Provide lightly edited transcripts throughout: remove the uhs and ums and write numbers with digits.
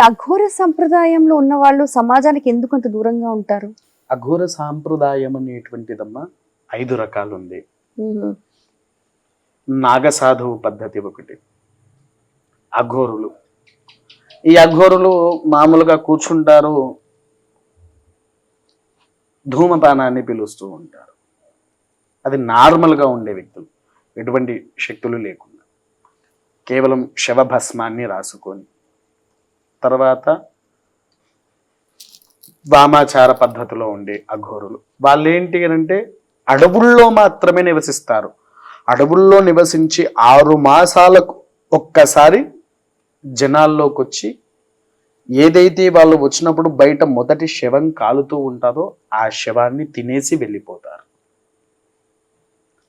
అఘోర సంప్రదాయంలో ఉన్న వాళ్ళు సమాజానికి ఎందుకు అంత దూరంగా ఉంటారు? అఘోర సాంప్రదాయం అనేటువంటిదమ్మా 5 రకాలు ఉంది. నాగసాధువు పద్ధతి ఒకటి, అఘోరులు. ఈ అఘోరులు మామూలుగా కూర్చుంటారు, ధూమపానాన్ని పిలుస్తూ ఉంటారు. అది నార్మల్గా ఉండే వ్యక్తులు, ఎటువంటి శక్తులు లేకుండా కేవలం శవభస్మాన్ని రాసుకొని, తర్వాత వామాచార పద్ధతిలో ఉండే అఘోరులు. వాళ్ళు ఏంటి అంటే అడవుల్లో మాత్రమే నివసిస్తారు. అడవుల్లో నివసించి 6 మాసాలకు ఒక్కసారి జనాల్లోకి వచ్చి ఏదైతే వాళ్ళు వచ్చినప్పుడు బయట మొదటి శవం కాలుతూ ఉంటుందో ఆ శవాన్ని తినేసి వెళ్ళిపోతారు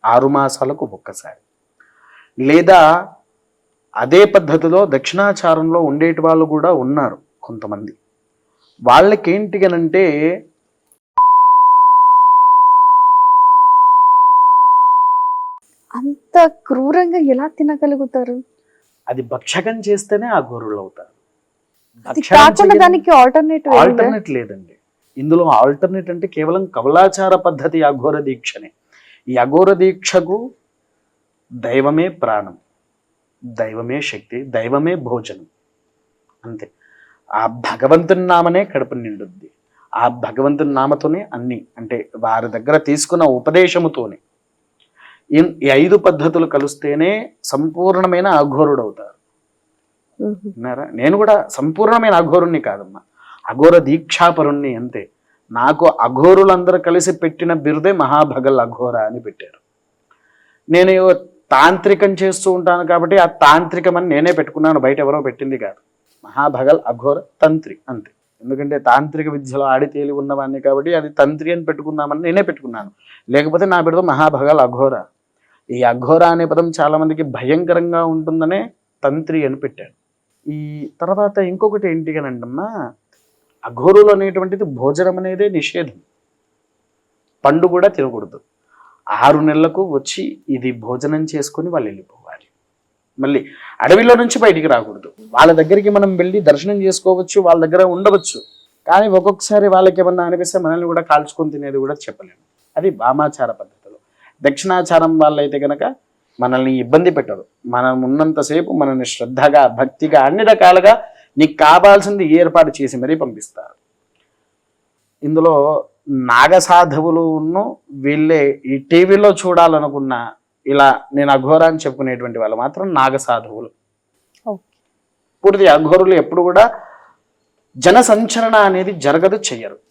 6 మాసాలకు ఒక్కసారి. లేదా అదే పద్ధతిలో దక్షిణాచారంలో ఉండేటి వాళ్ళు కూడా ఉన్నారు కొంతమంది. వాళ్ళకేంటిగనంటే అంత క్రూరంగా ఎలా తినగలుగుతారు? అది భక్షకం చేస్తేనే ఆ గోరులు అవుతారు. అది కాకుండా దానికి ఆల్టర్నేట్ లేదండి. ఇందులో ఆల్టర్నేట్ అంటే కేవలం కవలాచార పద్ధతి అఘోర దీక్షనే. ఈ అఘోర దీక్షకు దైవమే ప్రాణం, దైవమే శక్తి, దైవమే భోజనం, అంతే. ఆ భగవంతుని నామనే కడుపు నిండుద్ది. ఆ భగవంతుని నామతోనే అన్ని, అంటే వారి దగ్గర తీసుకున్న ఉపదేశముతోనే ఈ 5 పద్ధతులు కలిస్తేనే సంపూర్ణమైన అఘోరుడు అవుతారు. విన్నారా? నేను కూడా సంపూర్ణమైన అఘోరుణ్ణి కాదమ్మా, అఘోర దీక్షాపరుణ్ణి అంతే. నాకు అఘోరులందరూ కలిసి పెట్టిన బిరుదే మహాభగల్ అఘోర అని పెట్టారు. నేను తాంత్రికం చేస్తూ ఉంటాను కాబట్టి ఆ తాంత్రికం అని నేనే పెట్టుకున్నాను, బయట ఎవరో పెట్టింది కాదు. మహాభగల్ అఘోర తంత్రి అంతే. ఎందుకంటే తాంత్రిక విద్యలో ఆడి తేలి ఉన్నవాడిని కాబట్టి అది తంత్రి అని పెట్టుకుందామని నేనే పెట్టుకున్నాను. లేకపోతే నా బిరుదు మహాభగల్ అఘోర. ఈ అఘోర అనే పదం చాలా మందికి భయంకరంగా ఉంటుందనే తంత్రి అని పెట్టాను. ఈ తర్వాత ఇంకొకటి ఏంటి అని అంటమ్మా, అఘోరులు అనేటువంటిది భోజనం అనేదే నిషేధం. పండు కూడా తినకూడదు. 6 నెలలకు వచ్చి ఇది భోజనం చేసుకొని వాళ్ళు వెళ్ళిపోవాలి. మళ్ళీ అడవిలో నుంచి బయటికి రాకూడదు. వాళ్ళ దగ్గరికి మనం వెళ్ళి దర్శనం చేసుకోవచ్చు, వాళ్ళ దగ్గర ఉండవచ్చు, కానీ ఒక్కొక్కసారి వాళ్ళకి ఏమన్నా అనిపిస్తే మనల్ని కూడా కాల్చుకొని తినేది కూడా చెప్పలేము. అది వామాచార పద్ధతిలో. దక్షిణాచారం వాళ్ళైతే కనుక మనల్ని ఇబ్బంది పెట్టరు. మనం ఉన్నంతసేపు మనల్ని శ్రద్ధగా, భక్తిగా, అన్ని రకాలుగా నీకు కావాల్సింది ఏర్పాటు చేసి మరీ పంపిస్తారు. ఇందులో నాగసాధువులు వీళ్ళే ఈ టీవీలో చూడాలనుకున్న ఇలా నేను అఘోర అని చెప్పుకునేటువంటి వాళ్ళు మాత్రం నాగసాధువులు. పూర్తి అఘోరులు ఎప్పుడు కూడా జన సంచరణ అనేది జరగదు, చెయ్యరు.